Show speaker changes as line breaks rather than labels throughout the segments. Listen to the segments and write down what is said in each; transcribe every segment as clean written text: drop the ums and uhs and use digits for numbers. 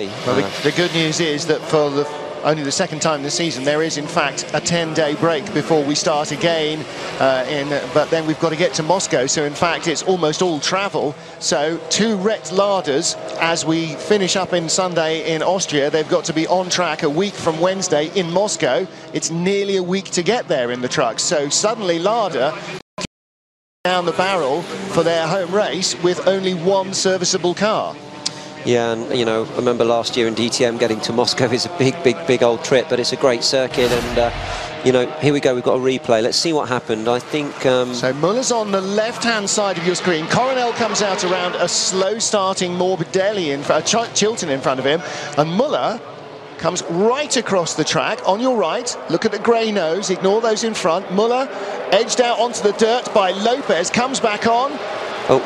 Well, the good news is that for only the second time this season, there is in fact a 10-day break before we start again. But then we've got to get to Moscow, so in fact it's almost all travel. So 2 wrecked larders as we finish up in Sunday in Austria. They've got to be on track a week from Wednesday in Moscow. It's nearly a week to get there in the trucks. So suddenly Lada down the barrel for their home race with only 1 serviceable car.
Yeah, and you know, I remember last year in DTM getting to Moscow is a big old trip, but it's a great circuit, and you know, here we go, we've got a replay. Let's see what happened. I think
so Muller's on the left-hand side of your screen. Coronel comes out around a slow-starting Morbidelli Chilton in front of him, and Muller comes right across the track on your right. Look at the grey nose, ignore those in front. Muller edged out onto the dirt by Lopez, comes back on. Oh,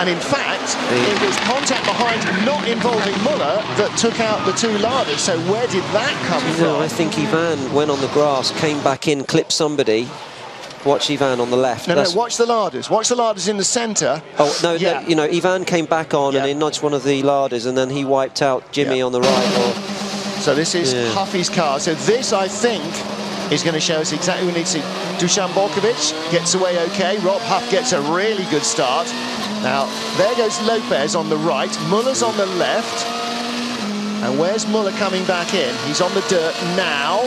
and in fact, it was contact behind, not involving Muller, that took out the 2 larders. So where did that come from?
No, I think Ivan went on the grass, came back in, clipped somebody. Watch Ivan on the left.
No, watch the larders. Watch the larders in the centre.
Oh, no, yeah. No, you know, Ivan came back on and he nudged one of the larders, and then he wiped out Jimmy on the right.
So this is Huffy's car. So this, I think, is going to show us exactly what we need to see. Dusan Borkovic gets away okay. Rob Huff gets a really good start. Now, there goes Lopez on the right. Muller's on the left. And where's Muller coming back in? He's on the dirt now.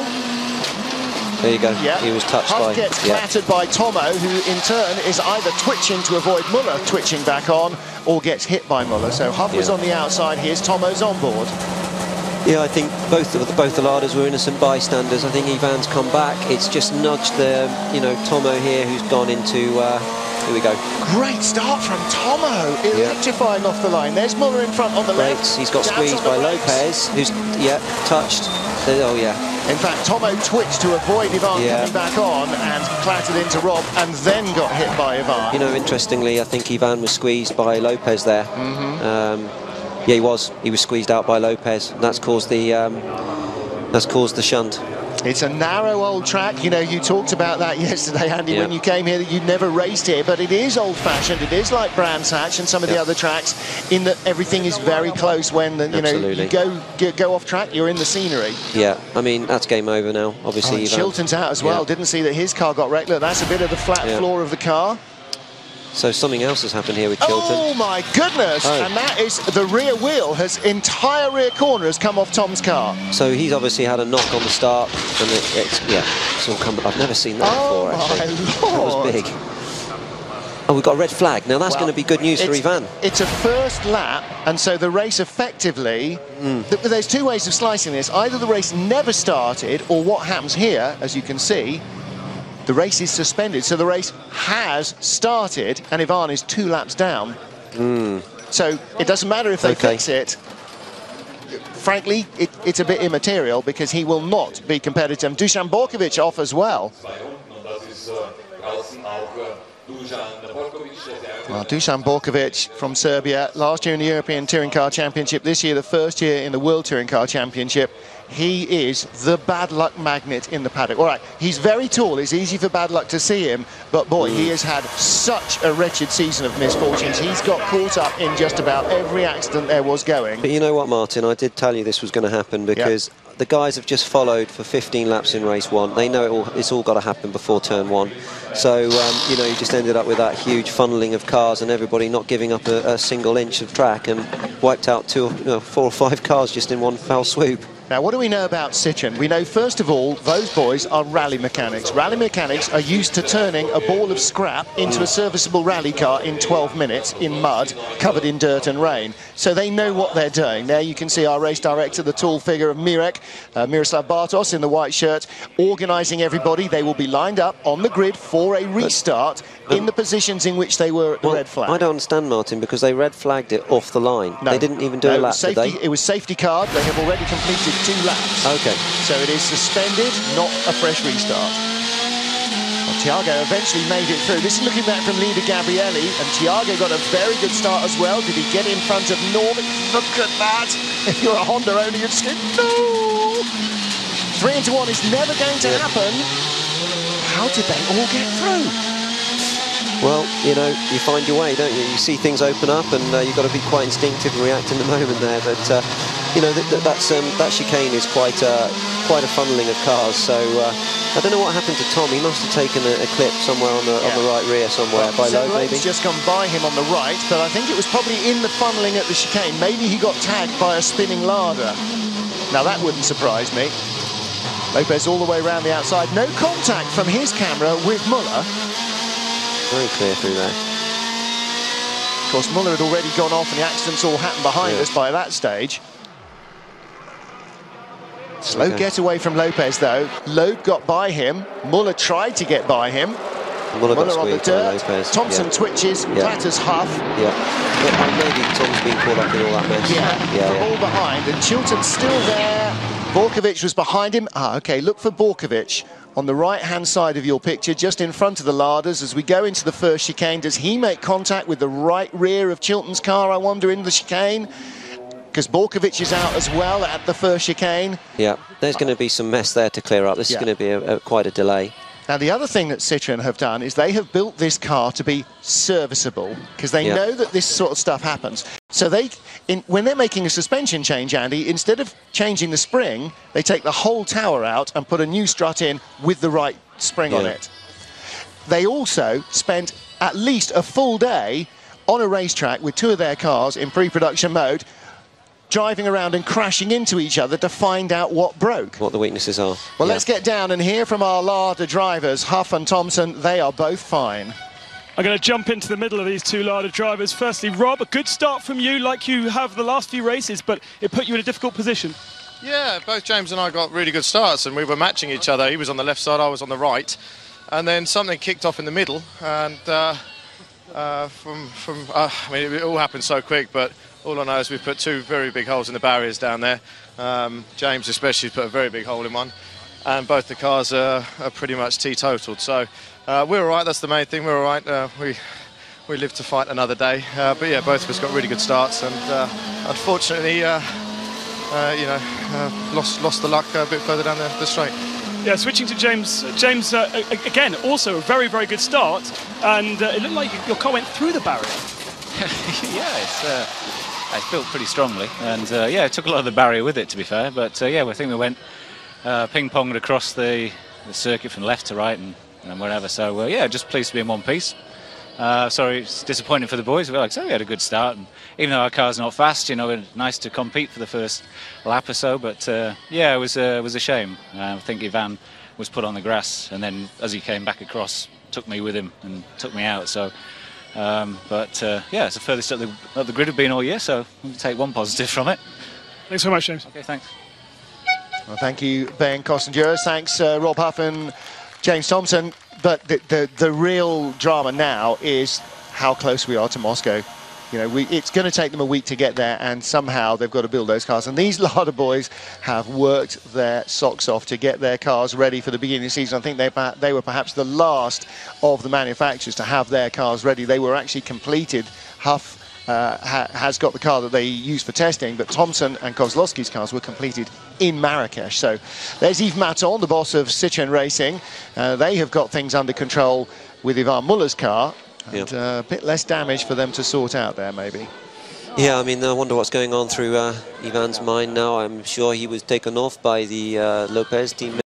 There you go. Yep. He was touched
Huff
by...
gets clattered by Tomo, who in turn is either twitching to avoid Muller twitching back on, or gets hit by Muller. So Huff was on the outside. Here's Tomo's on board.
Yeah, I think both the larders were innocent bystanders. I think Ivan's come back. It's just nudged the, you know, Tomo here, who's gone into. Here we go.
Great start from Tomo, electrifying off the line. There's Muller in front on the left.
He's got squeezed by Lopez, who's touched. Oh yeah.
In fact, Tomo twitched to avoid Ivan coming back on and clattered into Rob, and then got hit by Ivan.
You know, interestingly, I think Ivan was squeezed by Lopez there. Yeah, he was squeezed out by Lopez. That's caused the shunt.
It's a narrow old track. You know, you talked about that yesterday, Andy, when you came here, that you'd never raced here, but it is old-fashioned. It is like Brands Hatch and some of the other tracks, in that everything is very close. When you go off track, you're in the scenery. Yeah,
I mean, that's game over now. Obviously,
Chilton's out as well. Didn't see that his car got wrecked. Look, that's a bit of the flat floor of the car.
So something else has happened here with Chilton.
Oh my goodness! And that is the rear wheel. Entire rear corner has come off Tom's car.
So he's obviously had a knock on the start, and it's all come. I've never seen that before. Actually, that was big. Oh, we've got a red flag. Now that's going to be good news for Ivan.
It's a first lap, and so the race effectively. There's 2 ways of slicing this. Either the race never started, or what happens here, as you can see. The race is suspended, so the race has started, and Ivan is 2 laps down. So it doesn't matter if they fix it. Frankly, it's a bit immaterial, because he will not be competitive. Dusan Borkovic off as well. Well, Dusan Borkovic from Serbia, last year in the European Touring Car Championship, this year the first year in the World Touring Car Championship. He is the bad luck magnet in the paddock. All right, he's very tall. It's easy for bad luck to see him, but boy, he has had such a wretched season of misfortunes. He's got caught up in just about every accident there was going.
But you know what, Martin? I did tell you this was going to happen, because the guys have just followed for 15 laps in race 1. They know it's all got to happen before turn 1. So, you know, you just ended up with that huge funneling of cars and everybody not giving up a single inch of track, and wiped out 4 or 5 cars just in one foul swoop.
Now, what do we know about Citroën? We know, first of all, those boys are rally mechanics. Rally mechanics are used to turning a ball of scrap into a serviceable rally car in 12 minutes in mud, covered in dirt and rain. So they know what they're doing. There you can see our race director, the tall figure of Mirek, Miroslav Bartos in the white shirt, organising everybody. They will be lined up on the grid for a restart in the positions in which they were at the red flag.
I don't understand, Martin, because they red flagged it off the line. No, they didn't even do a lap, did they?
It was safety card. They have already completed 2 laps.
Okay.
So it is suspended, not a fresh restart. Well, Thiago eventually made it through. This is looking back from Leader Gabrielli, and Thiago got a very good start as well. Did he get in front of Norman? Look at that. If you're a Honda owner, you'd say, no! 3 into 1 is never going to happen. How did they all get through?
Well, you know, you find your way, don't you? You see things open up, and you've got to be quite instinctive and react in the moment there. But you know, that chicane is quite a funneling of cars. So I don't know what happened to Tom. He must have taken a clip somewhere on the right rear somewhere, by Loeb maybe.
He's just gone by him on the right, but I think it was probably in the funneling at the chicane. Maybe he got tagged by a spinning larder. Now that wouldn't surprise me. Lopez all the way around the outside. No contact from his camera with Muller.
Very clear through there.
Of course, Muller had already gone off and the accidents all happened behind us by that stage. Slow getaway from Lopez, though. Loeb got by him. Muller tried to get by him.
Muller
on the dirt. Thompson twitches, clatters Huff.
Maybe Tom's been caught up in all that mess.
From all behind, and Chilton's still there. Borkovic was behind him. Okay, look for Borkovic on the right-hand side of your picture, just in front of the larders. As we go into the first chicane, does he make contact with the right rear of Chilton's car, I wonder, in the chicane? Because Borkovic is out as well at the first chicane. Yeah,
there's going to be some mess there to clear up. This is going to be quite a delay.
Now, the other thing that Citroën have done is they have built this car to be serviceable, because they know that this sort of stuff happens. So when they're making a suspension change, Andy, instead of changing the spring, they take the whole tower out and put a new strut in with the right spring on it. They also spent at least a full day on a racetrack with two of their cars in pre-production mode, driving around and crashing into each other to find out what broke.
What the weaknesses are.
Well, let's get down and hear from our Larder drivers, Huff and Thompson. They are both fine.
I'm going to jump into the middle of these two Larder drivers. Firstly, Rob, a good start from you, like you have the last few races, but it put you in a difficult position.
Yeah, both James and I got really good starts, and we were matching each other. He was on the left side, I was on the right. And then something kicked off in the middle, and I mean, it all happened so quick, but all I know is we've put two very big holes in the barriers down there. James especially put a very big hole in one, and both the cars are pretty much teetotaled. So we're all right, that's the main thing, we're all right. We live to fight another day. But yeah, both of us got really good starts, and unfortunately, lost the luck a bit further down the straight.
Yeah, switching to James. James, again, also a very, very good start, and it looked like your car went through the barrier.
Yeah, it's built pretty strongly, and yeah, it took a lot of the barrier with it, to be fair. But yeah, I think we went ping-ponged across the circuit from left to right and wherever. So yeah, just pleased to be in one piece. Sorry, it's disappointing for the boys. We had a good start, and even though our car's not fast, you know, it's nice to compete for the first lap or so. But yeah, it was a shame. I think Ivan was put on the grass, and then as he came back across, took me with him and took me out. So. Yeah, it's the furthest up the grid have been all year, so we'll take one positive from it.
Thanks so much, James.
Okay, thanks.
Well, thank you, Ben Costenduros. Thanks, Rob Huff and James Thompson. But the real drama now is how close we are to Moscow. You know, it's going to take them a week to get there, and somehow they've got to build those cars. And these Larder boys have worked their socks off to get their cars ready for the beginning of the season. I think they were perhaps the last of the manufacturers to have their cars ready. They were actually completed. Huff has got the car that they use for testing, but Thompson and Kozlowski's cars were completed in Marrakesh. So there's Yves Maton, the boss of Citroën Racing. They have got things under control with Ivan Muller's car. And a bit less damage for them to sort out there, maybe.
Yeah, I mean, I wonder what's going on through Ivan's mind now. I'm sure he was taken off by the Lopez team.